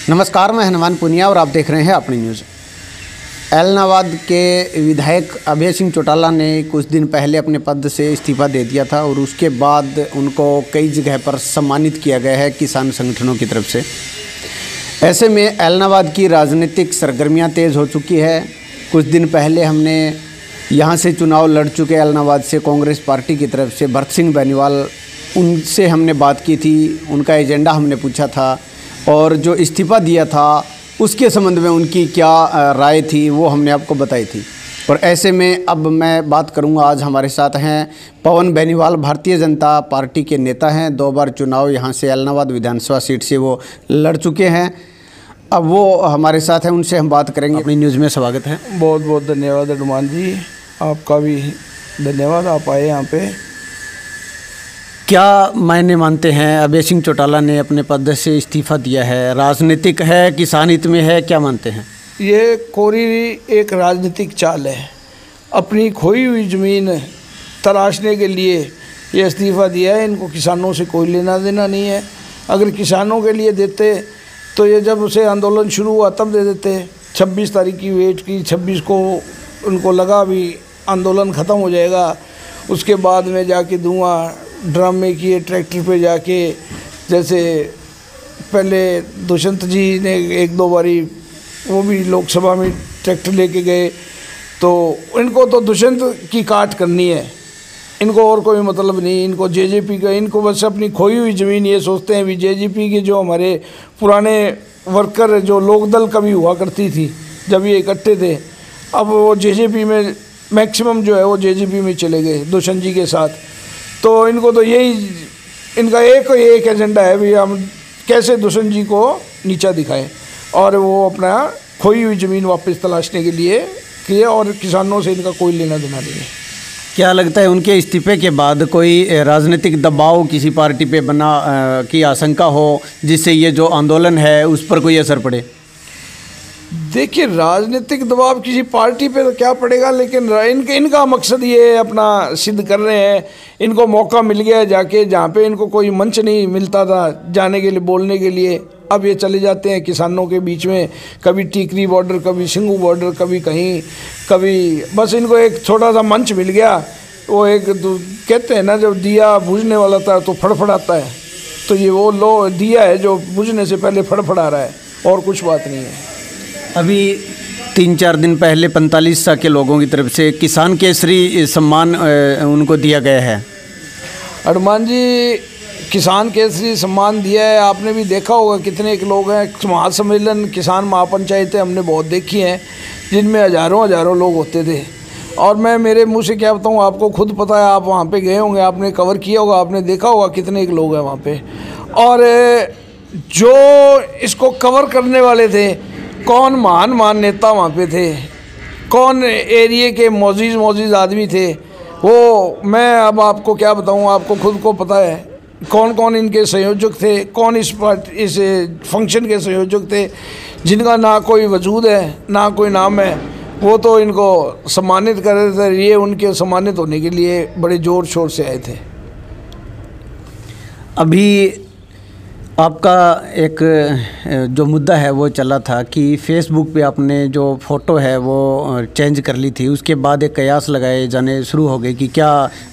नमस्कार, मैं हनुमान पुनिया और आप देख रहे हैं अपनी न्यूज़। ऐलनाबाद के विधायक अभय सिंह चौटाला ने कुछ दिन पहले अपने पद से इस्तीफा दे दिया था और उसके बाद उनको कई जगह पर सम्मानित किया गया है किसान संगठनों की तरफ से। ऐसे में ऐलनाबाद की राजनीतिक सरगर्मियां तेज़ हो चुकी है। कुछ दिन पहले हमने यहाँ से चुनाव लड़ चुके ऐलनाबाद से कांग्रेस पार्टी की तरफ से भरत सिंह बेनीवाल, उनसे हमने बात की थी, उनका एजेंडा हमने पूछा था और जो इस्तीफ़ा दिया था उसके संबंध में उनकी क्या राय थी वो हमने आपको बताई थी। और ऐसे में अब मैं बात करूंगा, आज हमारे साथ हैं पवन बेनीवाल, भारतीय जनता पार्टी के नेता हैं। 2 बार चुनाव यहां से ऐलनाबाद विधानसभा सीट से वो लड़ चुके हैं। अब वो हमारे साथ हैं, उनसे हम बात करेंगे। अपनी न्यूज़ में स्वागत है। बहुत बहुत धन्यवाद हनुमान जी, आपका भी धन्यवाद, आप आए यहाँ पे। क्या मायने मानते हैं अभय सिंह चौटाला ने अपने पद से इस्तीफा दिया है? राजनीतिक है, किसान हित में है, क्या मानते हैं? ये कोरी एक राजनीतिक चाल है। अपनी खोई हुई ज़मीन तराशने के लिए ये इस्तीफ़ा दिया है। इनको किसानों से कोई लेना देना नहीं है। अगर किसानों के लिए देते तो ये जब उसे आंदोलन शुरू हुआ तब दे देते। 26 तारीख की वेट की, 26 को उनको लगा भी आंदोलन ख़त्म हो जाएगा, उसके बाद में जाके दूंगा ड्रामे किए ट्रैक्टर पे जाके। जैसे पहले दुष्यंत जी ने 1-2 बारी वो भी लोकसभा में ट्रैक्टर लेके गए। तो इनको तो दुष्यंत की काट करनी है, इनको और कोई मतलब नहीं। इनको जेजेपी का, इनको बस अपनी खोई हुई ज़मीन ये सोचते हैं भी जेजेपी के जो हमारे पुराने वर्कर जो लोकदल कभी हुआ करती थी जब ये इकट्ठे थे, अब वो जेजेपी में मैक्सिमम जो है वो जेजेपी में चले गए दुष्यंत जी के साथ। तो इनको तो यही, इनका एक एजेंडा है भी हम कैसे दुष्यंत जी को नीचा दिखाएं और वो अपना खोई हुई ज़मीन वापस तलाशने के लिए किए, और किसानों से इनका कोई लेना देना नहीं है। क्या लगता है उनके इस्तीफे के बाद कोई राजनीतिक दबाव किसी पार्टी पे बना की आशंका हो जिससे ये जो आंदोलन है उस पर कोई असर पड़े? देखिए, राजनीतिक दबाव किसी पार्टी पे तो क्या पड़ेगा, लेकिन इनका मकसद ये है, अपना सिद्ध कर रहे हैं। इनको मौका मिल गया है जाके जहाँ पे इनको कोई मंच नहीं मिलता था जाने के लिए, बोलने के लिए। अब ये चले जाते हैं किसानों के बीच में, कभी टीकरी बॉर्डर, कभी सिंगू बॉर्डर, कभी कहीं, कभी बस इनको एक छोटा सा मंच मिल गया। वो एक कहते हैं ना, जब दिया बुझने वाला था तो फड़फड़ाता है, तो ये वो लो दिया है जो बुझने से पहले फड़फड़ा रहा है, और कुछ बात नहीं है। अभी 3-4 दिन पहले 45 के लोगों की तरफ से किसान केसरी सम्मान उनको दिया गया है। हनुमान जी, किसान केसरी सम्मान दिया है, आपने भी देखा होगा कितने एक लोग हैं। महासम्मेलन, किसान महापंचायतें हमने बहुत देखी हैं जिनमें हज़ारों लोग होते थे। और मैं मेरे मुंह से क्या बताऊं, आपको खुद पता है, आप वहाँ पे गए होंगे, आपने कवर किया होगा, आपने देखा होगा कितने एक लोग हैं वहाँ पे। और जो इसको कवर करने वाले थे, कौन महान नेता वहाँ पे थे, कौन एरिया के मोजीज़ आदमी थे, वो मैं अब आपको क्या बताऊँ, आपको खुद को पता है कौन कौन इनके संयोजक थे, कौन इस फंक्शन के संयोजक थे, जिनका ना कोई वजूद है ना कोई नाम है। वो तो इनको सम्मानित कर रहे थे, ये उनके सम्मानित होने के लिए बड़े ज़ोर शोर से आए थे। अभी आपका एक जो मुद्दा है वो चला था कि फेसबुक पे आपने जो फ़ोटो है वो चेंज कर ली थी, उसके बाद एक कयास लगाए जाने शुरू हो गए कि क्या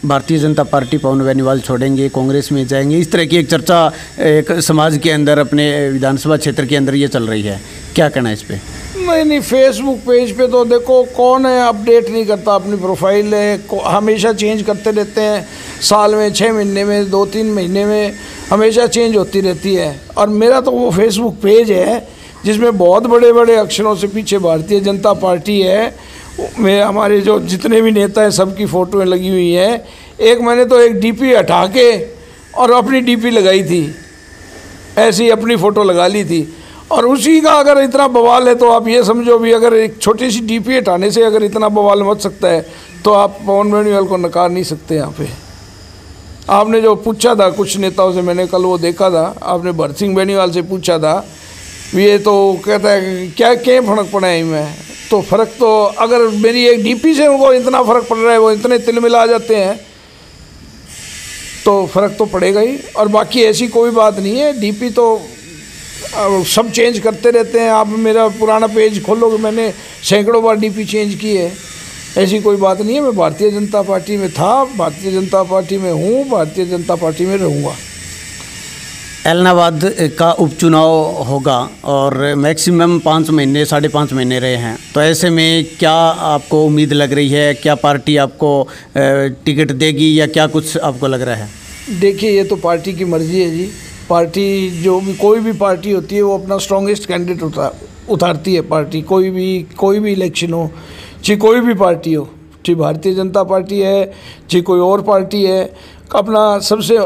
भारतीय जनता पार्टी पवन बेनीवाल छोड़ेंगे, कांग्रेस में जाएंगे। इस तरह की एक चर्चा एक समाज के अंदर, अपने विधानसभा क्षेत्र के अंदर ये चल रही है, क्या कहना है इस पर? नहीं, फेसबुक पेज पे तो देखो कौन है अपडेट नहीं करता, अपनी प्रोफाइल है हमेशा चेंज करते रहते हैं, साल में 6 महीने में 2-3 महीने में हमेशा चेंज होती रहती है। और मेरा तो वो फेसबुक पेज है जिसमें बहुत बड़े बड़े अक्षरों से पीछे भारतीय जनता पार्टी है, में हमारे जो जितने भी नेता हैं सबकी फ़ोटोएँ लगी हुई हैं। एक मैंने तो एक डीपी हटा के और अपनी डीपी लगाई थी, ऐसी अपनी फ़ोटो लगा ली थी। और उसी का अगर इतना बवाल है तो आप ये समझो भी, अगर एक छोटी सी डीपी हटाने से अगर इतना बवाल मच सकता है तो आप पवन बेनीवाल को नकार नहीं सकते। यहाँ पे आपने जो पूछा था कुछ नेताओं से, मैंने कल वो देखा था, आपने भरत सिंह बेनीवाल से पूछा था, ये तो कहता है क्या फ़र्क पड़ा है में। तो फ़र्क तो अगर मेरी एक डीपी से उनको इतना फ़र्क पड़ रहा है, वो इतने तिलमिला जाते हैं, तो फ़र्क तो पड़ेगा ही। और बाकी ऐसी कोई बात नहीं है, डीपी तो सब चेंज करते रहते हैं। आप मेरा पुराना पेज खोलोगे, मैंने सैकड़ों बार डीपी चेंज की है। ऐसी कोई बात नहीं है। मैं भारतीय जनता पार्टी में था, भारतीय जनता पार्टी में हूँ, भारतीय जनता पार्टी में रहूँगा। एलनाबाद का उपचुनाव होगा और मैक्सिमम 5 महीने 5.5 महीने रहे हैं, तो ऐसे में क्या आपको उम्मीद लग रही है? क्या पार्टी आपको टिकट देगी या क्या कुछ आपको लग रहा है? देखिए, ये तो पार्टी की मर्ज़ी है जी। पार्टी जो भी कोई भी पार्टी होती है वो अपना स्ट्रॉन्गेस्ट कैंडिडेट उतारती है। पार्टी कोई भी इलेक्शन हो, चाहे कोई भी पार्टी हो, चाहे भारतीय जनता पार्टी है, चाहे कोई और पार्टी है, अपना सबसे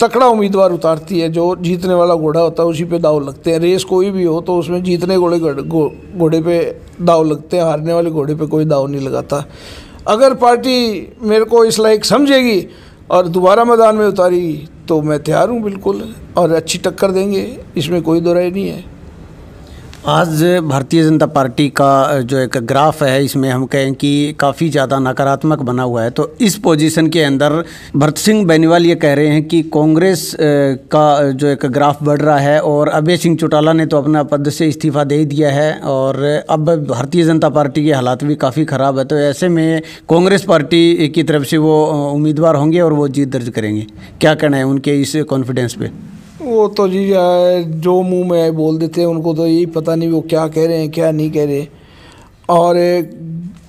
तकड़ा उम्मीदवार उतारती है। जो जीतने वाला घोड़ा होता है उसी पे दाव लगते हैं। रेस कोई भी हो तो उसमें जीतने घोड़े पे दाव लगते हैं, हारने वाले घोड़े पे कोई दाव नहीं लगाता। अगर पार्टी मेरे को इस लायक समझेगी और दोबारा मैदान में उतारेगी तो मैं तैयार हूँ बिल्कुल, और अच्छी टक्कर देंगे, इसमें कोई दो राय नहीं है। आज भारतीय जनता पार्टी का जो एक ग्राफ है, इसमें हम कहें कि काफ़ी ज़्यादा नकारात्मक बना हुआ है। तो इस पोजीशन के अंदर भरत सिंह बेनीवाल ये कह रहे हैं कि कांग्रेस का जो एक ग्राफ बढ़ रहा है और अभय सिंह चौटाला ने तो अपना पद से इस्तीफा दे ही दिया है और अब भारतीय जनता पार्टी के हालात भी काफ़ी ख़राब है। तो ऐसे में कांग्रेस पार्टी की तरफ से वो उम्मीदवार होंगे और वो जीत दर्ज करेंगे। क्या कहना है उनके इस कॉन्फिडेंस पे? वो तो जी जो मुंह में बोल देते हैं, उनको तो यही पता नहीं वो क्या कह रहे हैं क्या नहीं कह रहे। और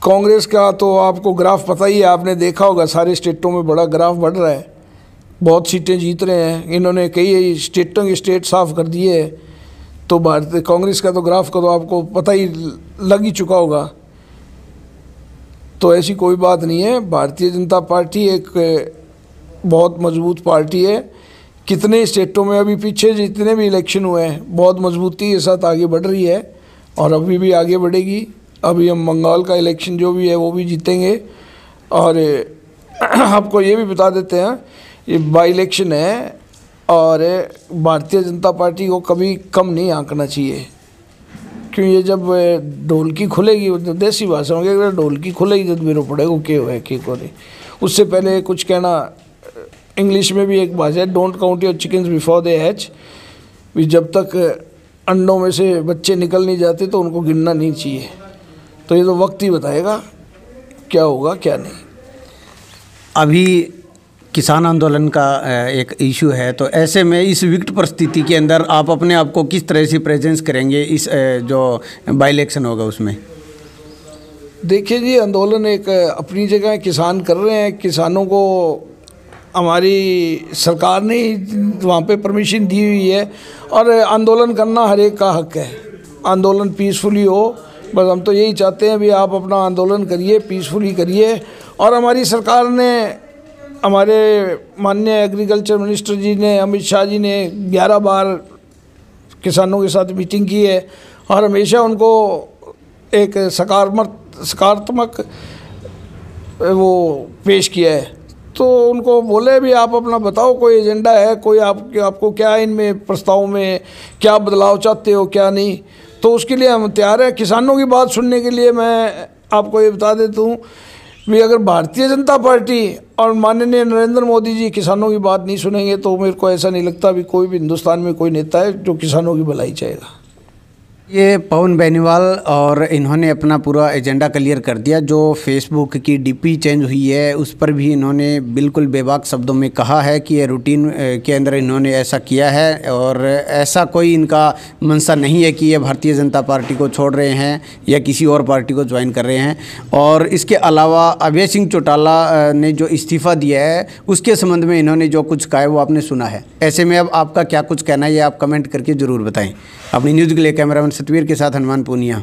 कांग्रेस का तो आपको ग्राफ पता ही है, आपने देखा होगा सारे स्टेटों में बड़ा ग्राफ बढ़ रहा है, बहुत सीटें जीत रहे हैं। इन्होंने कई स्टेटों के स्टेट साफ कर दिए हैं। तो भारतीय कांग्रेस का तो ग्राफ का तो आपको पता ही लग ही चुका होगा। तो ऐसी कोई बात नहीं है। भारतीय जनता पार्टी एक बहुत मजबूत पार्टी है। कितने स्टेटों में अभी पीछे जितने भी इलेक्शन हुए हैं बहुत मजबूती के साथ आगे बढ़ रही है और अभी भी आगे बढ़ेगी। अभी हम बंगाल का इलेक्शन जो भी है वो भी जीतेंगे। और आपको ये भी बता देते हैं, ये बाई इलेक्शन है और भारतीय जनता पार्टी को कभी कम नहीं आंकना चाहिए, क्यों ये जब ढोलकी खुलेगी, देसी भाषा में अगर ढोलकी खुलेगी जब मेरे पड़ेगा के है के को नहीं। उससे पहले कुछ कहना, इंग्लिश में भी एक भाषा है, don't count your chickens before they hatch. जब तक अंडों में से बच्चे निकल नहीं जाते तो उनको गिनना नहीं चाहिए। तो ये तो वक्त ही बताएगा क्या होगा क्या नहीं। अभी किसान आंदोलन का एक इशू है, तो ऐसे में इस विकट परिस्थिति के अंदर आप अपने आप को किस तरह से प्रेजेंस करेंगे इस जो बाई इलेक्शन होगा उसमें? देखिए जी, आंदोलन एक अपनी जगह किसान कर रहे हैं। किसानों को हमारी सरकार ने वहाँ पे परमिशन दी हुई है और आंदोलन करना हर एक का हक है। आंदोलन पीसफुली हो, बस हम तो यही चाहते हैं भी आप अपना आंदोलन करिए, पीसफुली करिए। और हमारी सरकार ने, हमारे माननीय एग्रीकल्चर मिनिस्टर जी ने, अमित शाह जी ने 11 बार किसानों के साथ मीटिंग की है और हमेशा उनको एक सकारात्मक वो पेश किया है। तो उनको बोले भी आप अपना बताओ, कोई एजेंडा है, कोई आपको क्या इनमें प्रस्ताव में क्या बदलाव चाहते हो क्या नहीं। तो उसके लिए हम तैयार हैं। किसानों की बात सुनने के लिए मैं आपको ये बता देता हूँ भी अगर भारतीय जनता पार्टी और माननीय नरेंद्र मोदी जी किसानों की बात नहीं सुनेंगे तो मेरे को ऐसा नहीं लगता भी कोई भी हिंदुस्तान में कोई नेता है जो किसानों की भलाई चाहेगा। ये पवन बेनीवाल और इन्होंने अपना पूरा एजेंडा क्लियर कर दिया। जो फेसबुक की डीपी चेंज हुई है उस पर भी इन्होंने बिल्कुल बेबाक शब्दों में कहा है कि ये रूटीन के अंदर इन्होंने ऐसा किया है और ऐसा कोई इनका मंशा नहीं है कि ये भारतीय जनता पार्टी को छोड़ रहे हैं या किसी और पार्टी को ज्वाइन कर रहे हैं। और इसके अलावा अभय सिंह चौटाला ने जो इस्तीफ़ा दिया है उसके संबंध में इन्होंने जो कुछ कहा है वो आपने सुना है। ऐसे में अब आपका क्या कुछ कहना है ये आप कमेंट करके ज़रूर बताएँ। अपनी न्यूज़ के लिए कैमरामैन सतवीर के साथ हनुमान पूनिया।